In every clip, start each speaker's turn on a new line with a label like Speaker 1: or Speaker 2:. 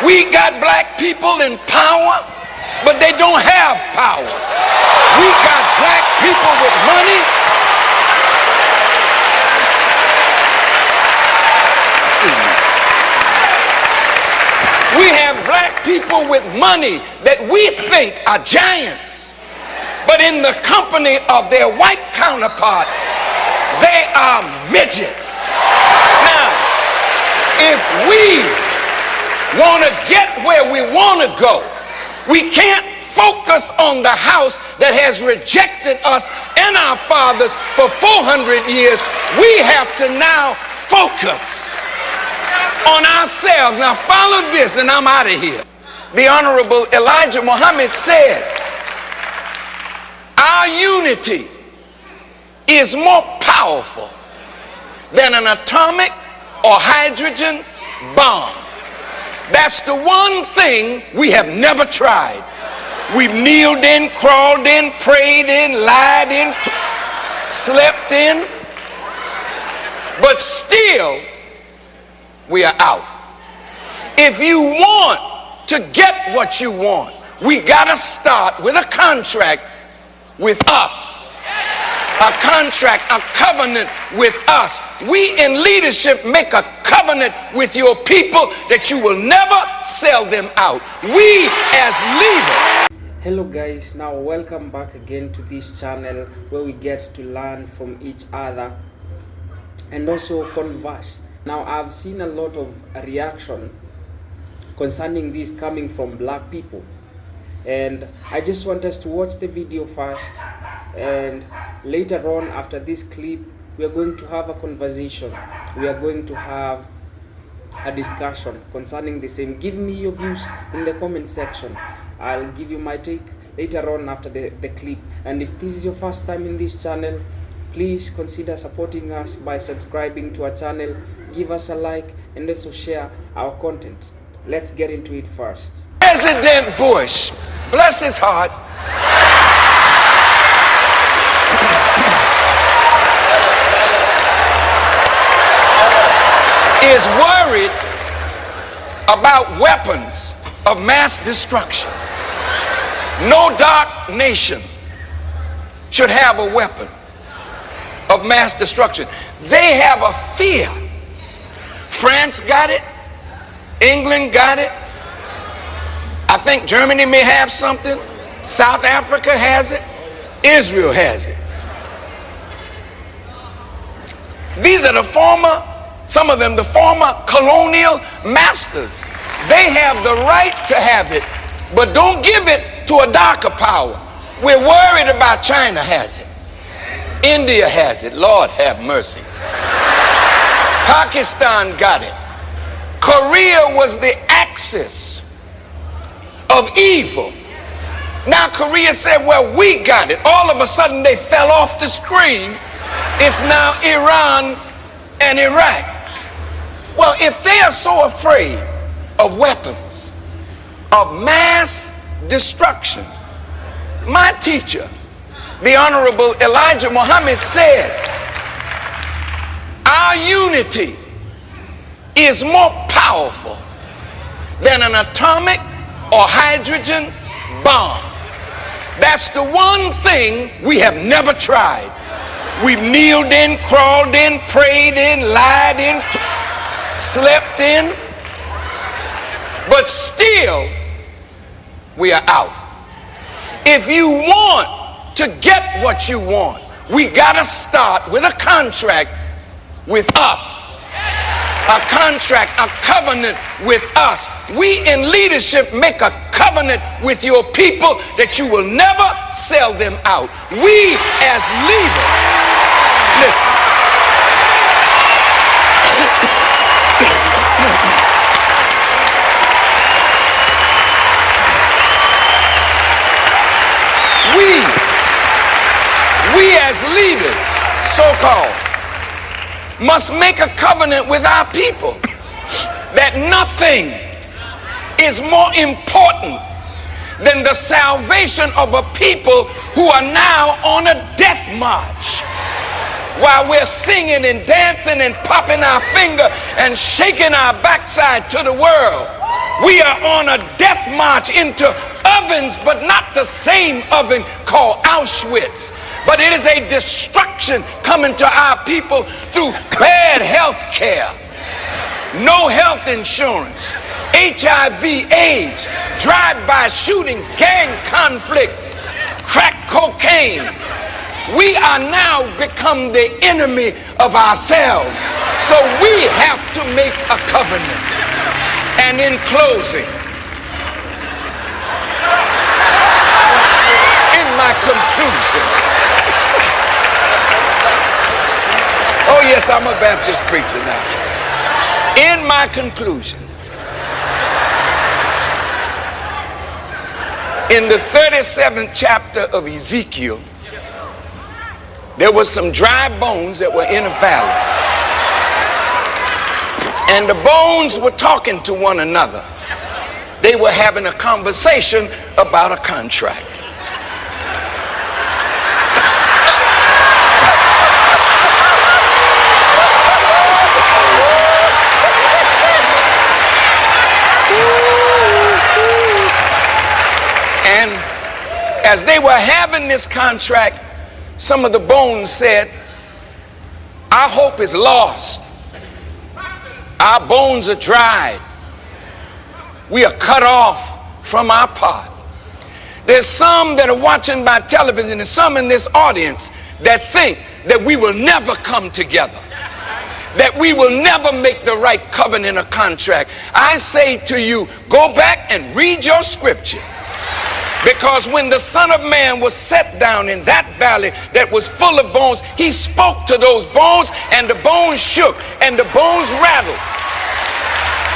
Speaker 1: We got black people in power, but they don't have powers. We got black people with money. We have black people with money that we think are giants, but in the company of their white counterparts, they are midgets. Now, if we want to get where we want to go, we can't focus on the house that has rejected us and our fathers for 400 years. We have to now focus on ourselves. Now follow this and I'm out of here. The Honorable Elijah Muhammad said, our unity is more powerful than an atomic or hydrogen bomb. That's the one thing we have never tried. We've kneeled in, crawled in, prayed in, lied in, slept in, but still we are out. If you want to get what you want, we gotta start with a contract with us. A contract, a covenant with us. We in leadership make a covenant with your people that you will never sell them out. We as leaders.
Speaker 2: Hello guys, now welcome back again to this channel where we get to learn from each other and also converse. Now I've seen a lot of reaction concerning this coming from black people, and I just want us to watch the video first, and later on after this clip we are going to have a conversation. We are going to have a discussion concerning the same. Give me your views in the comment section. I'll give you my take later on after the clip. And if this is your first time in this channel, please consider supporting us by subscribing to our channel, give us a like, and also share our content. Let's get into it first.
Speaker 1: President Bush, bless his heart, is worried about weapons of mass destruction. No dark nation should have a weapon of mass destruction. They have a fear. France got it. England got it. I think Germany may have something. South Africa has it. Israel has it. These are some of them, the former colonial masters. They have the right to have it, but don't give it to a darker power. We're worried about China has it. India has it. Lord have mercy. Pakistan got it. Korea was the axis of evil. Now Korea said, well, we got it. All of a sudden they fell off the screen. It's now Iran and Iraq. Well, if they are so afraid of weapons of mass destruction, my teacher, the Honorable Elijah Muhammad, said, our unity is more powerful than an atomic or hydrogen bomb. That's the one thing we have never tried. We've kneeled in, crawled in, prayed in, lied in, slept in, but still we are out. If you want to get what you want, we gotta start with a contract with us. A contract, a covenant with us. We in leadership make a covenant with your people that you will never sell them out. We as leaders, listen. We as leaders, so-called, must make a covenant with our people that nothing is more important than the salvation of a people who are now on a death march. While we're singing and dancing and popping our finger and shaking our backside to the world, We are on a death march into ovens, but not the same oven called Auschwitz. But it is a destruction coming to our people through bad health care, no health insurance, HIV, AIDS, drive-by shootings, gang conflict, crack cocaine. We are now become the enemy of ourselves. So we have to make a covenant. And in closing, in my conclusion, oh yes, I'm a Baptist preacher now. In my conclusion, in the 37th chapter of Ezekiel, there was some dry bones that were in a valley. And the bones were talking to one another. They were having a conversation about a contract. And as they were having this contract, some of the bones said, our hope is lost. Our bones are dried. We are cut off from our pot. There's some that are watching by television and some in this audience that think that we will never come together, that we will never make the right covenant or contract. I say to you, go back and read your scripture. Because when the Son of Man was set down in that valley that was full of bones, he spoke to those bones and the bones shook and the bones rattled.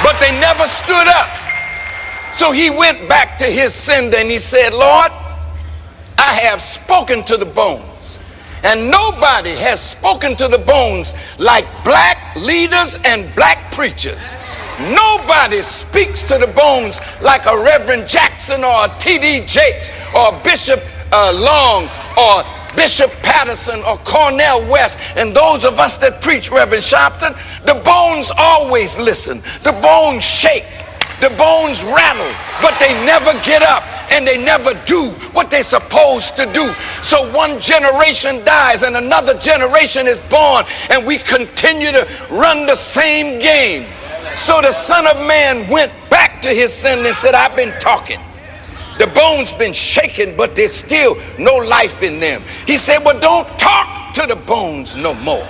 Speaker 1: But they never stood up. So he went back to his sender and he said, Lord, I have spoken to the bones. And nobody has spoken to the bones like black leaders and black preachers. Nobody speaks to the bones like a Reverend Jackson or a T.D. Jakes or Bishop Long or Bishop Patterson or Cornel West. And those of us that preach, Reverend Sharpton, the bones always listen. The bones shake. The bones rattle. But they never get up. And they never do what they're supposed to do. So one generation dies and another generation is born. And we continue to run the same game. So the Son of Man went back to his sin and said, I've been talking. The bones been shaken, but there's still no life in them. He said, well, don't talk to the bones no more.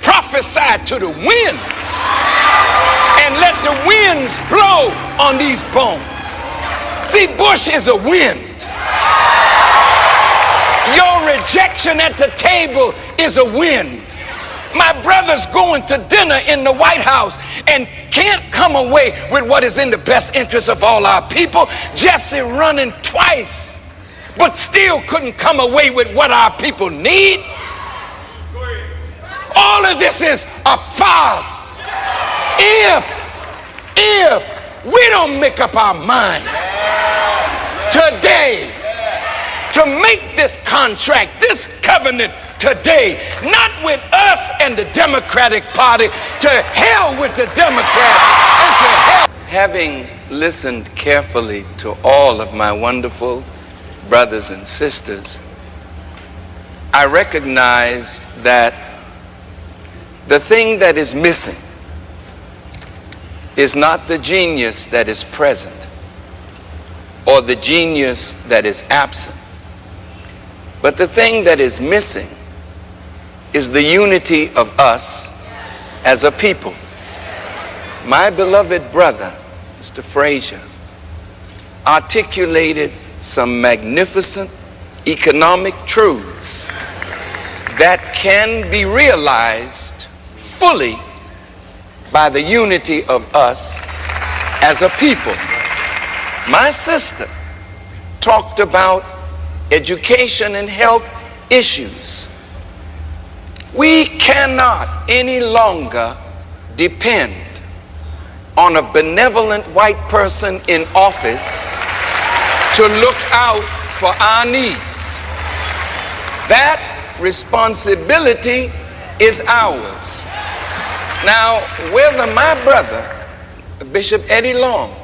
Speaker 1: Prophesy to the winds and let the winds blow on these bones. See, Bush is a wind. Your rejection at the table is a wind. My brother's going to dinner in the White House and can't come away with what is in the best interest of all our people. Jesse running twice, but still couldn't come away with what our people need. All of this is a farce. If we don't make up our minds today to make this contract, this covenant today, not with us and the Democratic Party, to hell with the Democrats and to hell. Having listened carefully to all of my wonderful brothers and sisters, I recognize that the thing that is missing is not the genius that is present or the genius that is absent, but the thing that is missing is the unity of us as a people. My beloved brother, Mr. Frazier, articulated some magnificent economic truths that can be realized fully by the unity of us as a people. My sister talked about education and health issues. We cannot any longer depend on a benevolent white person in office to look out for our needs. That responsibility is ours. Now, whether my brother, Bishop Eddie Long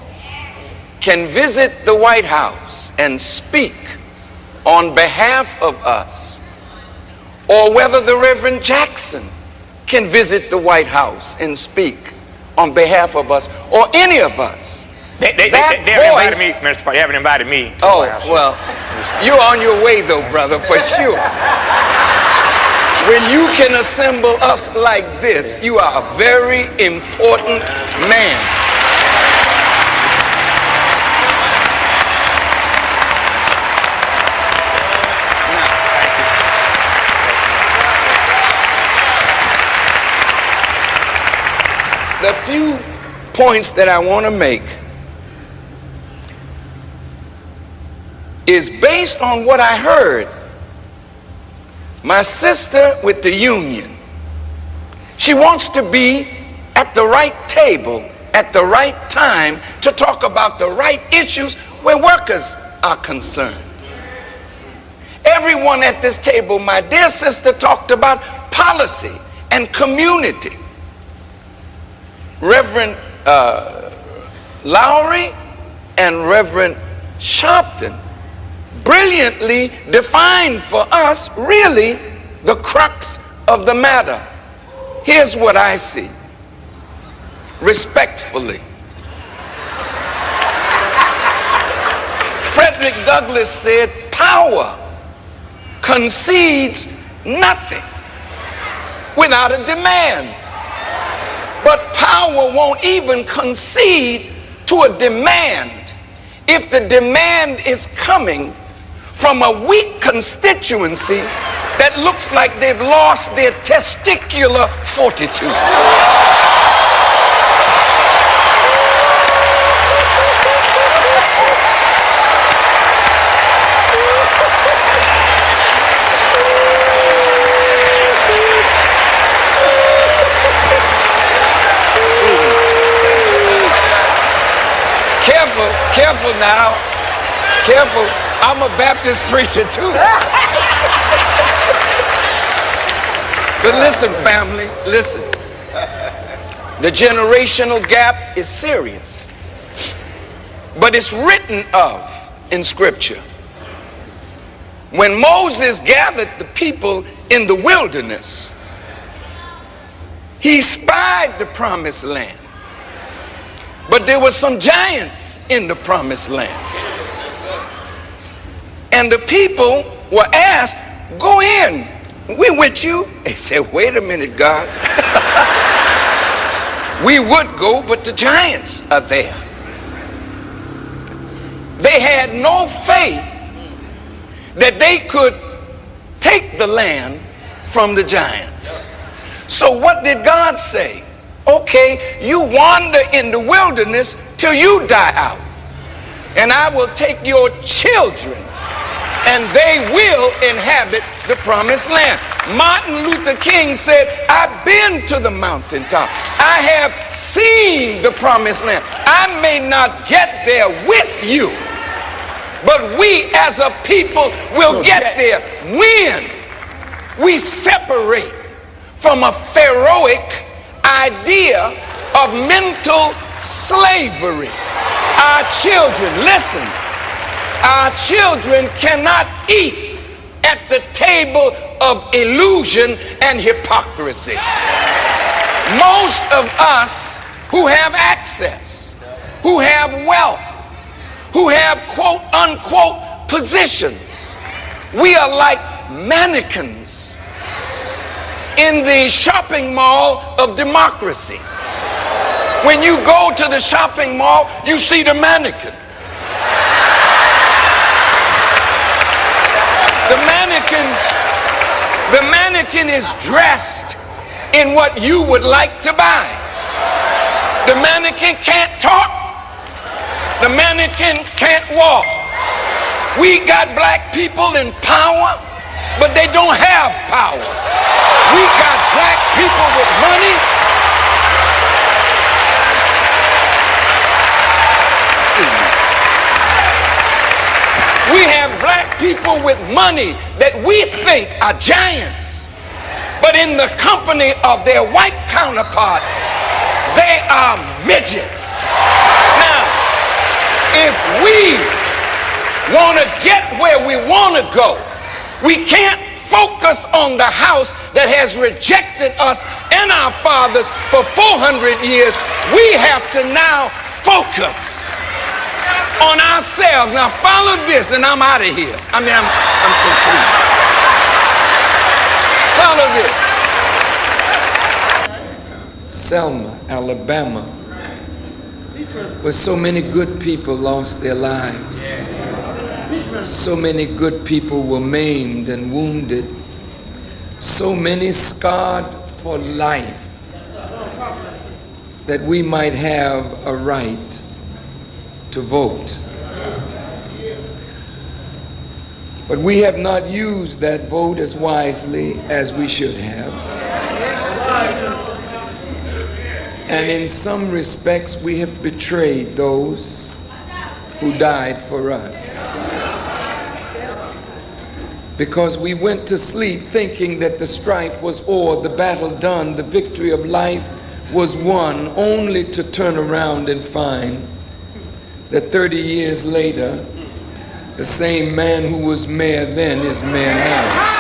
Speaker 1: can visit the White House and speak on behalf of us, or whether the Reverend Jackson can visit the White House and speak on behalf of us, or any of us.
Speaker 3: They haven't invited me, Mr. Farrakhan. They haven't invited me to the White House.
Speaker 1: Well, you're on your way though, brother, for sure. When you can assemble us like this, you are a very important man. The few points that I want to make is based on what I heard. My sister with the union, she wants to be at the right table at the right time to talk about the right issues where workers are concerned. Everyone at this table, my dear sister, talked about policy and community. Reverend Lowry and Reverend Sharpton brilliantly defined for us really the crux of the matter. Here's what I see. Respectfully, Frederick Douglass said, power concedes nothing without a demand. But power won't even concede to a demand if the demand is coming from a weak constituency that looks like they've lost their testicular fortitude. Careful now, careful. I'm a Baptist preacher too. But listen, family, listen. The generational gap is serious, but it's written of in Scripture. When Moses gathered the people in the wilderness, he spied the promised land. But there were some giants in the promised land. And the people were asked, go in, we're with you. They said, wait a minute, God. We would go, but the giants are there. They had no faith that they could take the land from the giants. So what did God say? Okay, you wander in the wilderness till you die out, and I will take your children and they will inhabit the promised land. Martin Luther King said, I've been to the mountaintop. I have seen the promised land. I may not get there with you, but we as a people will get there when we separate from a pharaohic idea of mental slavery. Our children, listen, our children cannot eat at the table of illusion and hypocrisy. Most of us who have access, who have wealth, who have quote unquote positions, we are like mannequins in the shopping mall of democracy. When you go to the shopping mall, you see the mannequin. The mannequin is dressed in what you would like to buy. The mannequin can't talk. The mannequin can't walk. We got black people in power, but they don't have power. We got black people with money. We have black people with money that we think are giants, but in the company of their white counterparts, They are midgets. Now, if we want to get where we want to go, we can't focus on the house that has rejected us and our fathers for 400 years. We have to now focus on ourselves. Now follow this, and I'm out of here. I'm complete. Follow this. Selma, Alabama, where so many good people lost their lives. So many good people were maimed and wounded. So many scarred for life, that we might have a right to vote. But we have not used that vote as wisely as we should have. And in some respects, we have betrayed those who died for us. Because we went to sleep thinking that the strife was o'er, the battle done, the victory of life was won, only to turn around and find that 30 years later, the same man who was mayor then is mayor now.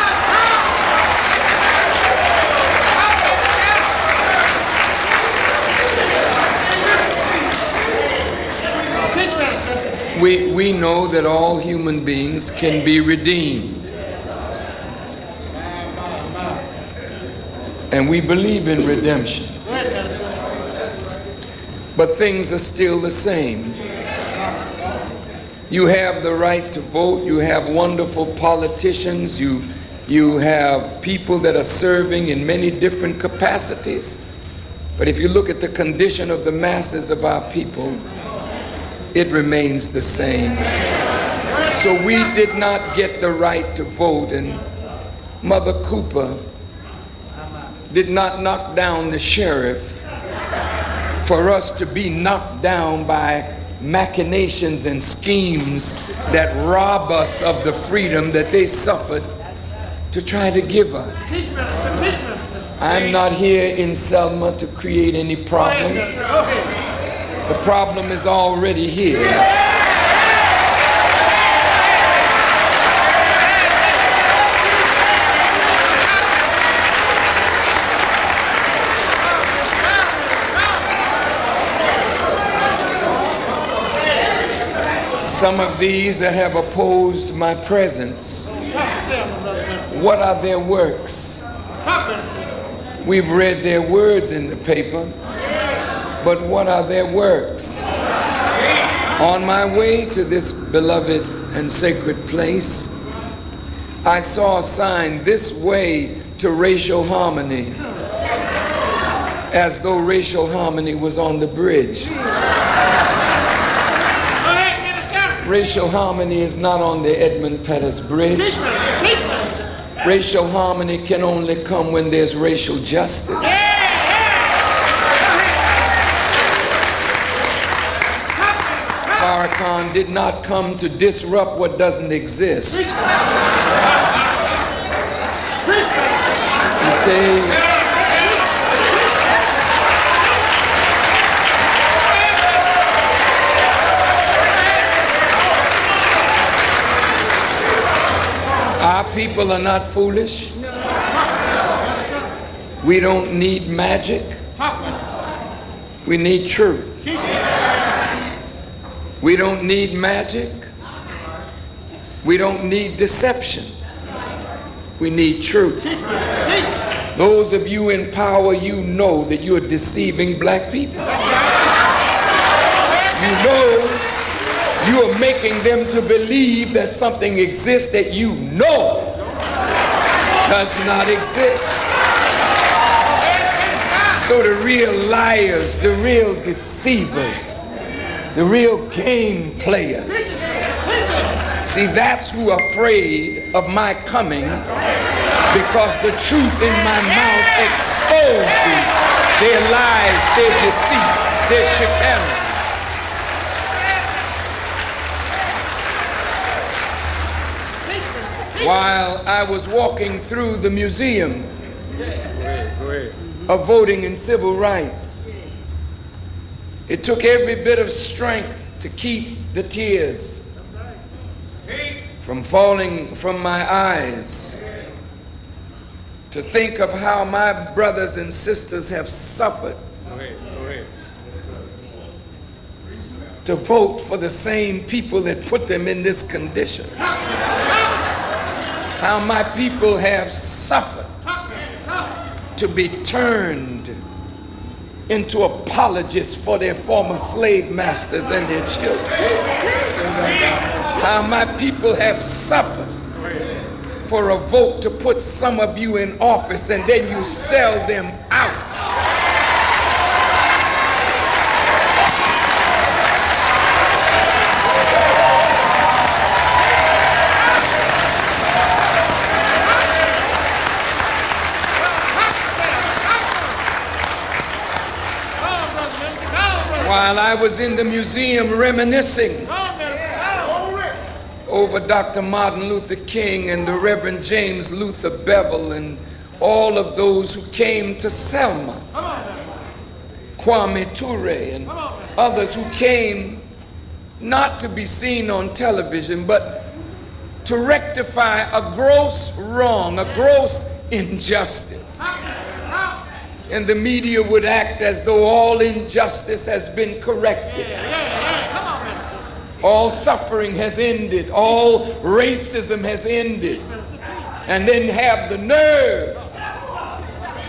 Speaker 1: We know that all human beings can be redeemed. And we believe in redemption. But things are still the same. You have the right to vote. You have wonderful politicians. You have people that are serving in many different capacities. But if you look at the condition of the masses of our people, it remains the same. So we did not get the right to vote, and Mother Cooper did not knock down the sheriff for us to be knocked down by machinations and schemes that rob us of the freedom that they suffered to try to give us. I'm not here in Selma to create any problem. The problem is already here. Some of these that have opposed my presence, what are their works? We've read their words in the paper, but what are their works? On my way to this beloved and sacred place, I saw a sign, "This way to racial harmony," as though racial harmony was on the bridge. Racial harmony is not on the Edmund Pettus Bridge. Racial harmony can only come when there's racial justice. Farrakhan did not come to disrupt what doesn't exist. You see, our people are not foolish. We don't need magic. We need truth. We don't need magic. We don't need deception. We need truth. Those of you in power, you know that you're deceiving black people. You know you are making them to believe that something exists that you know does not exist. So the real liars, the real deceivers, the real game players, see, that's who are afraid of my coming, because the truth in my mouth exposes their lies, their deceit, their chicanery. While I was walking through the museum of voting and civil rights, It took every bit of strength to keep the tears from falling from my eyes, to think of how my brothers and sisters have suffered to vote for the same people that put them in this condition. How my people have suffered to be turned into apologists for their former slave masters and their children. How my people have suffered for a vote to put some of you in office and then you sell them out. While I was in the museum reminiscing over Dr. Martin Luther King and the Reverend James Luther Bevel and all of those who came to Selma, Kwame Ture and others who came not to be seen on television, but to rectify a gross wrong, a gross injustice. And the media would act as though all injustice has been corrected. All suffering has ended. All racism has ended. And then have the nerve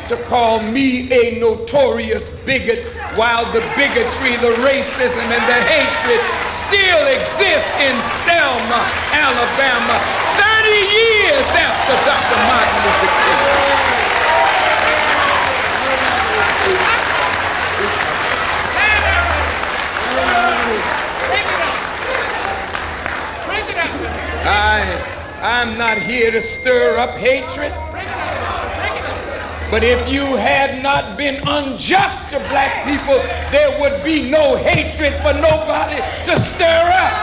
Speaker 1: to call me a notorious bigot while the bigotry, the racism, and the hatred still exists in Selma, Alabama, 30 years after Dr. Martin Luther King. I'm not here to stir up hatred, but if you had not been unjust to black people, there would be no hatred for nobody to stir up.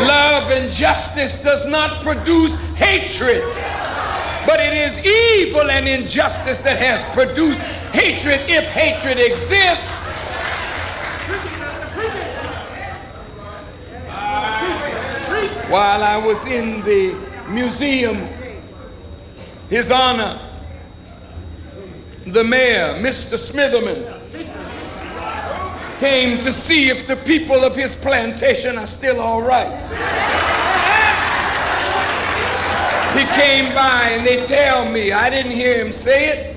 Speaker 1: Love and justice does not produce hatred, but it is evil and injustice that has produced hatred. If hatred exists, while I was in the museum, His Honor, the mayor, Mr. Smitherman, came to see if the people of his plantation are still all right. He came by and they tell me, I didn't hear him say it,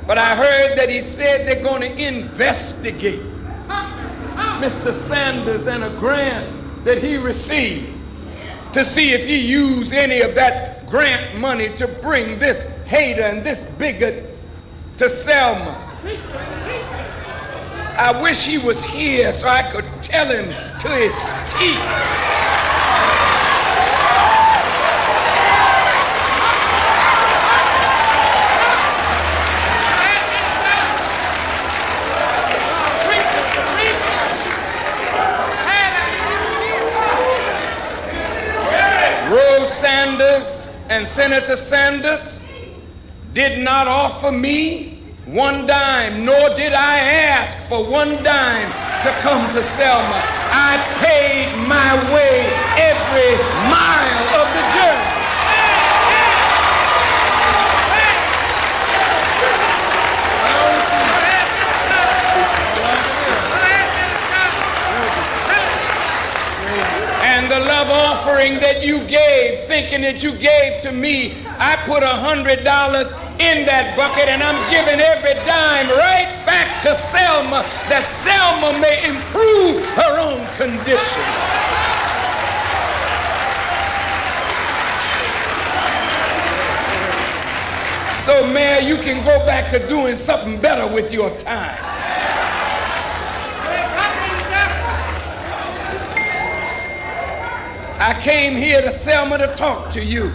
Speaker 1: but I heard that he said they're going to investigate Mr. Sanders and a grant that he received to see if he used any of that grant money to bring this hater and this bigot to Selma. I wish he was here so I could tell him to his teeth. Rose Sanders and Senator Sanders did not offer me one dime, nor did I ask for one dime to come to Selma. I paid my way every mile of the journey. And the love offering that you gave, thinking that you gave to me, I put $100 in that bucket, and I'm giving every dime right back to Selma, that Selma may improve her own condition. So, Mayor, you can go back to doing something better with your time. I came here to Selma to talk to you,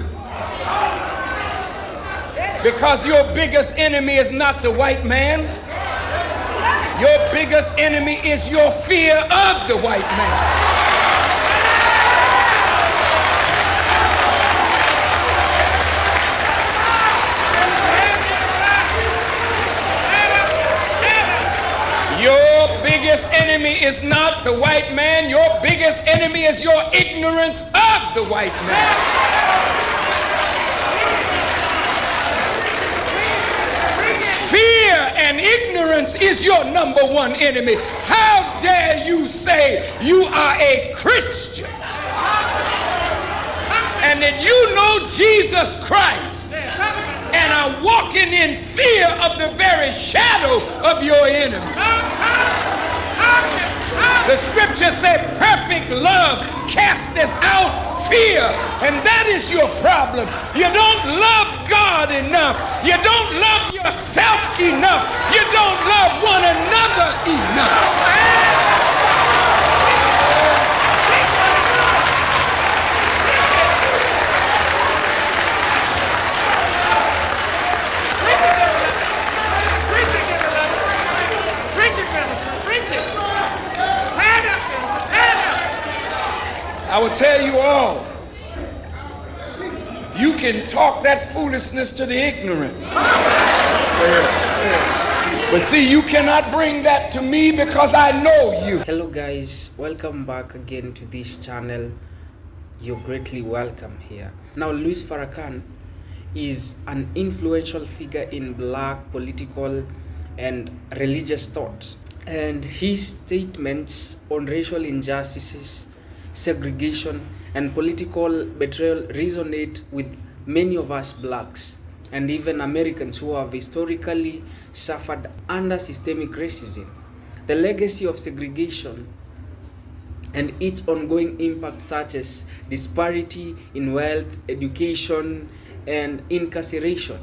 Speaker 1: because your biggest enemy is not the white man. Your biggest enemy is your fear of the white man. biggest enemy is not the white man. Your biggest enemy is your ignorance of the white man. Fear and ignorance is your number one enemy. How dare you say you are a Christian and that you know Jesus Christ and are walking in fear of the very shadow of your enemy? The scripture said perfect love casteth out fear, and that is your problem. You don't love God enough. You don't love yourself enough. You don't love one another enough. I will tell you all, you can talk that foolishness to the ignorant. But see, you cannot bring that to me because I know you.
Speaker 2: Hello guys, welcome back again to this channel. You're greatly welcome here. Now, Louise Farrakhan is an influential figure in black political and religious thought, and his statements on racial injustices, segregation, and political betrayal resonate with many of us blacks and even Americans who have historically suffered under systemic racism. The legacy of segregation and its ongoing impact, such as disparity in wealth, education, and incarceration,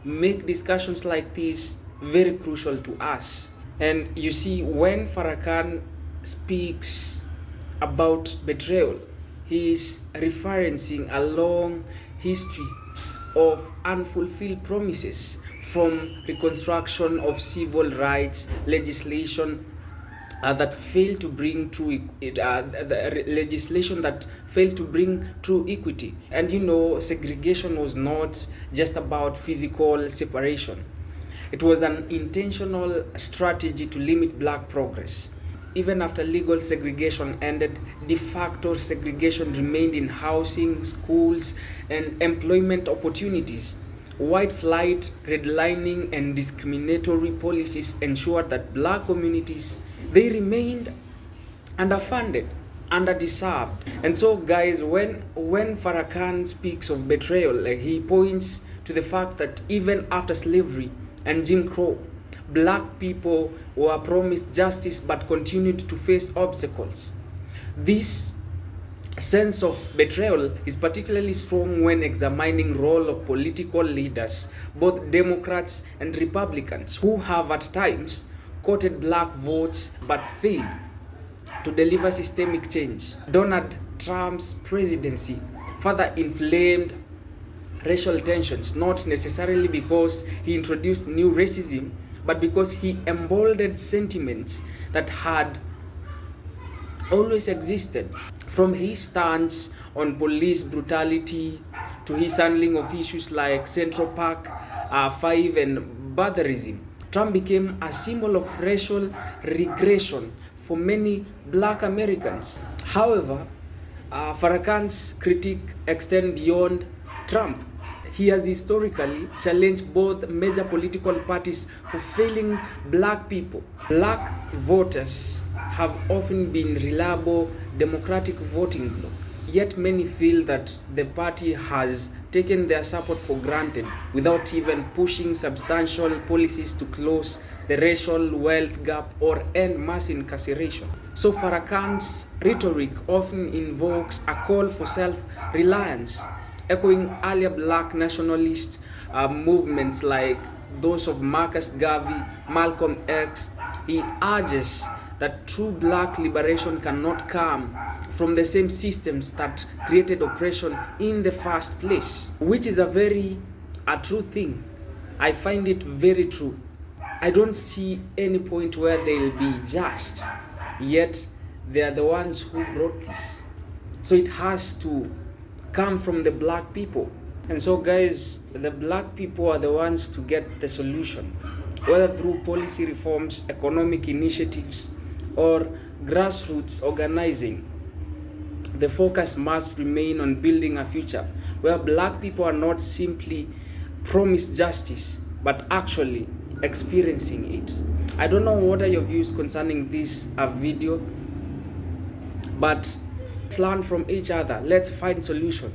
Speaker 2: make discussions like this very crucial to us. And you see, when Farrakhan speaks about betrayal, he is referencing a long history of unfulfilled promises, from reconstruction of civil rights legislation that failed to bring true legislation that failed to bring true equity. And you know, segregation was not just about physical separation. It was an intentional strategy to limit black progress. Even after legal segregation ended, de facto segregation remained in housing, schools, and employment opportunities. White flight, redlining, and discriminatory policies ensured that black communities, they remained underfunded, underdeserved. And so guys, when Farrakhan speaks of betrayal, he points to the fact that even after slavery and Jim Crow, black people were promised justice but continued to face obstacles. This sense of betrayal is particularly strong when examining role of political leaders, both Democrats and Republicans, who have at times courted black votes but failed to deliver systemic change. Donald Trump's presidency further inflamed racial tensions, not necessarily because he introduced new racism, but because he emboldened sentiments that had always existed. From his stance on police brutality to his handling of issues like Central Park 5 and barbarism, Trump became a symbol of racial regression for many black Americans. However, Farrakhan's critique extends beyond Trump. He has historically challenged both major political parties for failing black people. Black voters have often been reliable Democratic voting bloc, yet many feel that the party has taken their support for granted without even pushing substantial policies to close the racial wealth gap or end mass incarceration. So Farrakhan's rhetoric often invokes a call for self-reliance, echoing earlier black nationalist movements like those of Marcus Garvey, Malcolm X. He urges that true black liberation cannot come from the same systems that created oppression in the first place, which is a true thing. I find it very true. I don't see any point where they'll be just, yet they are the ones who brought this. So it has to come from the black people. And so guys, the black people are the ones to get the solution, whether through policy reforms, economic initiatives, or grassroots organizing. The focus must remain on building a future where black people are not simply promised justice, but actually experiencing it. I don't know what are your views concerning this video, but let's learn from each other. Let's find solution.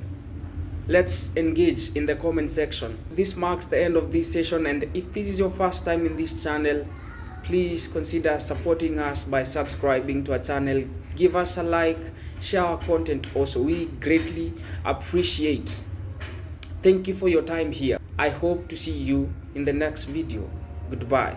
Speaker 2: Let's engage in the comment section. This marks the end of this session, and if this is your first time in this channel, please consider supporting us by subscribing to our channel. Give us a like, share our content also. We greatly appreciate. Thank you for your time here. I hope to see you in the next video. Goodbye.